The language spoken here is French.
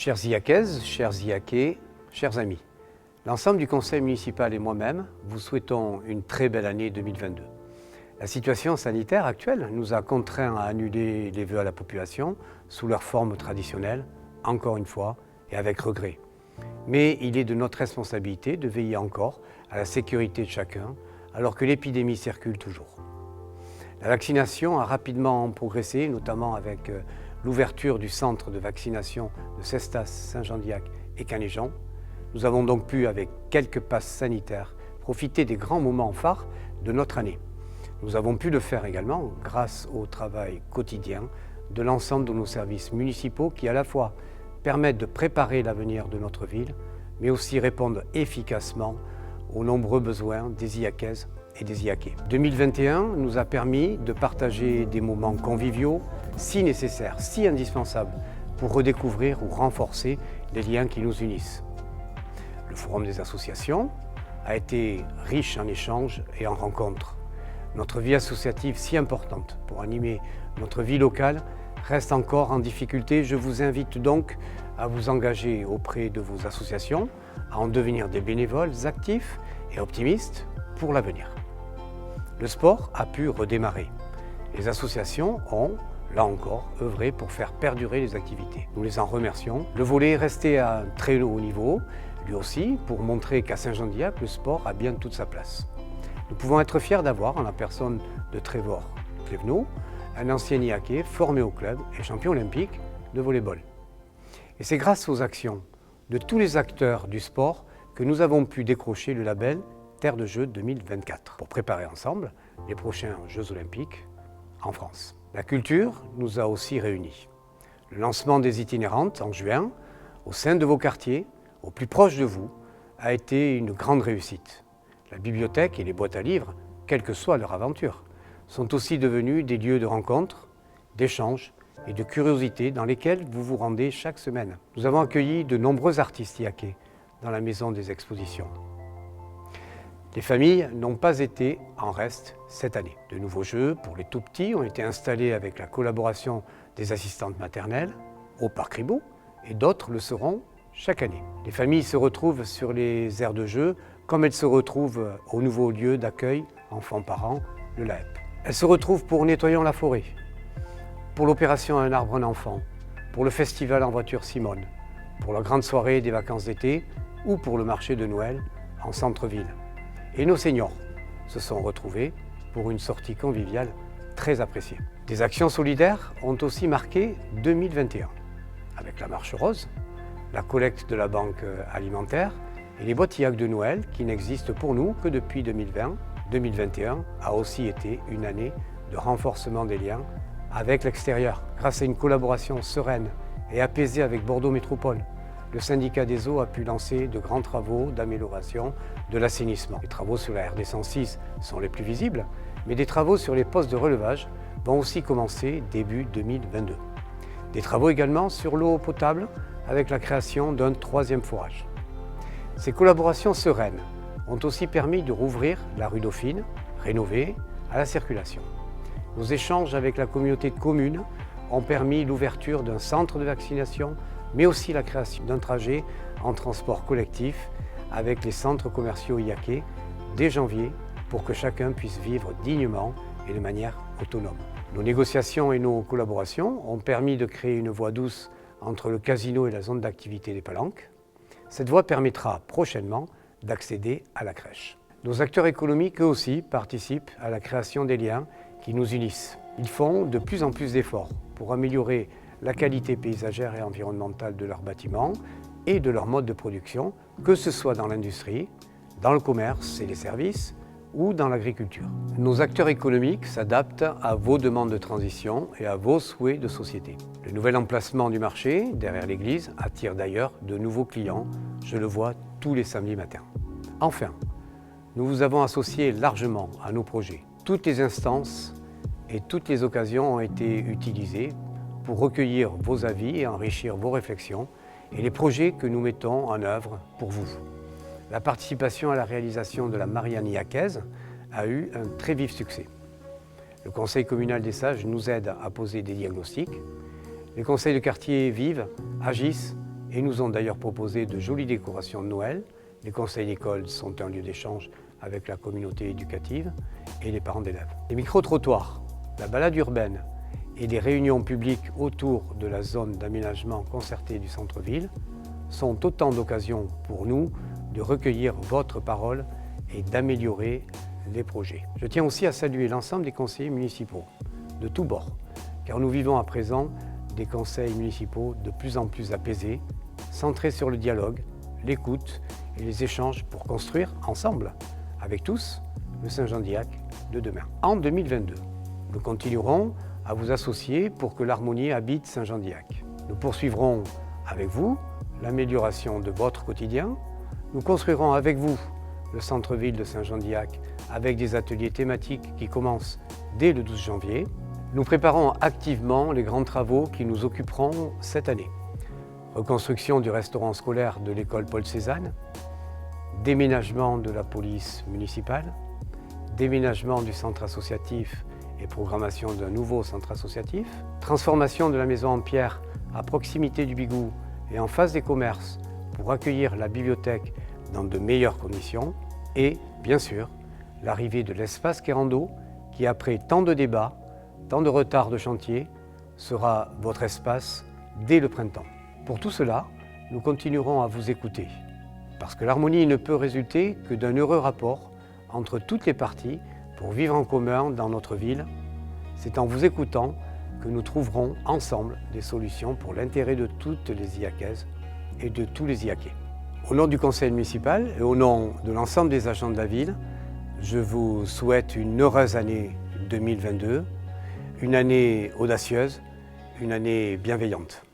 Chères Iacaises, chers Iacais, chers amis, l'ensemble du conseil municipal et moi-même vous souhaitons une très belle année 2022. La situation sanitaire actuelle nous a contraints à annuler les vœux à la population sous leur forme traditionnelle, encore une fois, et avec regret. Mais il est de notre responsabilité de veiller encore à la sécurité de chacun, alors que l'épidémie circule toujours. La vaccination a rapidement progressé, notamment avec l'ouverture du centre de vaccination de Cestas, Saint-Jean-d'Iac et Canéjan. Nous avons donc pu, avec quelques passes sanitaires, profiter des grands moments phares de notre année. Nous avons pu le faire également grâce au travail quotidien de l'ensemble de nos services municipaux qui à la fois permettent de préparer l'avenir de notre ville, mais aussi répondent efficacement aux nombreux besoins des Iacaises et des Iacais. 2021 nous a permis de partager des moments conviviaux, si nécessaires, si indispensables, pour redécouvrir ou renforcer les liens qui nous unissent. Le Forum des associations a été riche en échanges et en rencontres. Notre vie associative, si importante pour animer notre vie locale, reste encore en difficulté. Je vous invite donc à vous engager auprès de vos associations, à en devenir des bénévoles actifs et optimistes pour l'avenir. Le sport a pu redémarrer. Les associations ont, là encore, œuvré pour faire perdurer les activités. Nous les en remercions. Le volley est resté à un très haut niveau, lui aussi, pour montrer qu'à Saint-Jean-d'Iac, le sport a bien toute sa place. Nous pouvons être fiers d'avoir, en la personne de Trevor Clevenot, un ancien Iacais formé au club et champion olympique de volley-ball. Et c'est grâce aux actions de tous les acteurs du sport que nous avons pu décrocher le label Terre de Jeux 2024 pour préparer ensemble les prochains Jeux olympiques en France. La culture nous a aussi réunis. Le lancement des itinérantes en juin, au sein de vos quartiers, au plus proche de vous, a été une grande réussite. La bibliothèque et les boîtes à livres, quelle que soit leur aventure, sont aussi devenus des lieux de rencontre, d'échange et de curiosité dans lesquels vous vous rendez chaque semaine. Nous avons accueilli de nombreux artistes iacais dans la maison des expositions. Les familles n'ont pas été en reste cette année. De nouveaux jeux pour les tout-petits ont été installés avec la collaboration des assistantes maternelles au Parc Ribot et d'autres le seront chaque année. Les familles se retrouvent sur les aires de jeu comme elles se retrouvent au nouveau lieu d'accueil enfants-parents, le LAEP. Elles se retrouvent pour Nettoyons la forêt, pour l'opération Un arbre, un enfant, pour le festival en voiture Simone, pour la grande soirée des vacances d'été ou pour le marché de Noël en centre-ville. Et nos seniors se sont retrouvés pour une sortie conviviale très appréciée. Des actions solidaires ont aussi marqué 2021, avec la Marche Rose, la collecte de la Banque alimentaire et les boîtes IAC de Noël qui n'existent pour nous que depuis 2020. 2021 a aussi été une année de renforcement des liens avec l'extérieur. Grâce à une collaboration sereine et apaisée avec Bordeaux Métropole, le syndicat des eaux a pu lancer de grands travaux d'amélioration de l'assainissement. Les travaux sur la RD 106 sont les plus visibles, mais des travaux sur les postes de relevage vont aussi commencer début 2022. Des travaux également sur l'eau potable avec la création d'un 3e forage. Ces collaborations sereines ont aussi permis de rouvrir la rue Dauphine, rénovée, à la circulation. Nos échanges avec la communauté de communes ont permis l'ouverture d'un centre de vaccination, mais aussi la création d'un trajet en transport collectif avec les centres commerciaux iacais dès janvier pour que chacun puisse vivre dignement et de manière autonome. Nos négociations et nos collaborations ont permis de créer une voie douce entre le casino et la zone d'activité des Palanques. Cette voie permettra prochainement d'accéder à la crèche. Nos acteurs économiques, eux aussi, participent à la création des liens qui nous unissent. Ils font de plus en plus d'efforts pour améliorer la qualité paysagère et environnementale de leurs bâtiments et de leur mode de production, que ce soit dans l'industrie, dans le commerce et les services ou dans l'agriculture. Nos acteurs économiques s'adaptent à vos demandes de transition et à vos souhaits de société. Le nouvel emplacement du marché, derrière l'église, attire d'ailleurs de nouveaux clients. Je le vois tous les samedis matins. Enfin, nous vous avons associé largement à nos projets. Toutes les instances et toutes les occasions ont été utilisées pour recueillir vos avis et enrichir vos réflexions et les projets que nous mettons en œuvre pour vous. La participation à la réalisation de la Marianne Iaccaise a eu un très vif succès. Le Conseil communal des sages nous aide à poser des diagnostics. Les conseils de quartier vivent, agissent et nous ont d'ailleurs proposé de jolies décorations de Noël. Les conseils d'école sont un lieu d'échange avec la communauté éducative et les parents d'élèves. Les micro-trottoirs, la balade urbaine et les réunions publiques autour de la zone d'aménagement concerté du centre-ville sont autant d'occasions pour nous de recueillir votre parole et d'améliorer les projets. Je tiens aussi à saluer l'ensemble des conseillers municipaux de tous bords, car nous vivons à présent des conseils municipaux de plus en plus apaisés, centrés sur le dialogue, l'écoute et les échanges pour construire ensemble, avec tous, le Saint-Jean-d'Illac de demain. En 2022, nous continuerons à vous associer pour que l'harmonie habite Saint-Jean-d'Illac. Nous poursuivrons avec vous l'amélioration de votre quotidien. Nous construirons avec vous le centre-ville de Saint-Jean-d'Illac avec des ateliers thématiques qui commencent dès le 12 janvier. Nous préparons activement les grands travaux qui nous occuperont cette année. Reconstruction du restaurant scolaire de l'école Paul Cézanne, déménagement de la police municipale, déménagement du centre associatif et programmation d'un nouveau centre associatif, transformation de la maison en pierre à proximité du Bigou et en face des commerces pour accueillir la bibliothèque dans de meilleures conditions et, bien sûr, l'arrivée de l'espace Quérando qui, après tant de débats, tant de retard de chantier, sera votre espace dès le printemps. Pour tout cela, nous continuerons à vous écouter, parce que l'harmonie ne peut résulter que d'un heureux rapport entre toutes les parties pour vivre en commun dans notre ville. C'est en vous écoutant que nous trouverons ensemble des solutions pour l'intérêt de toutes les Illacaises et de tous les Illacais. Au nom du conseil municipal et au nom de l'ensemble des agents de la ville, je vous souhaite une heureuse année 2022, une année audacieuse, une année bienveillante.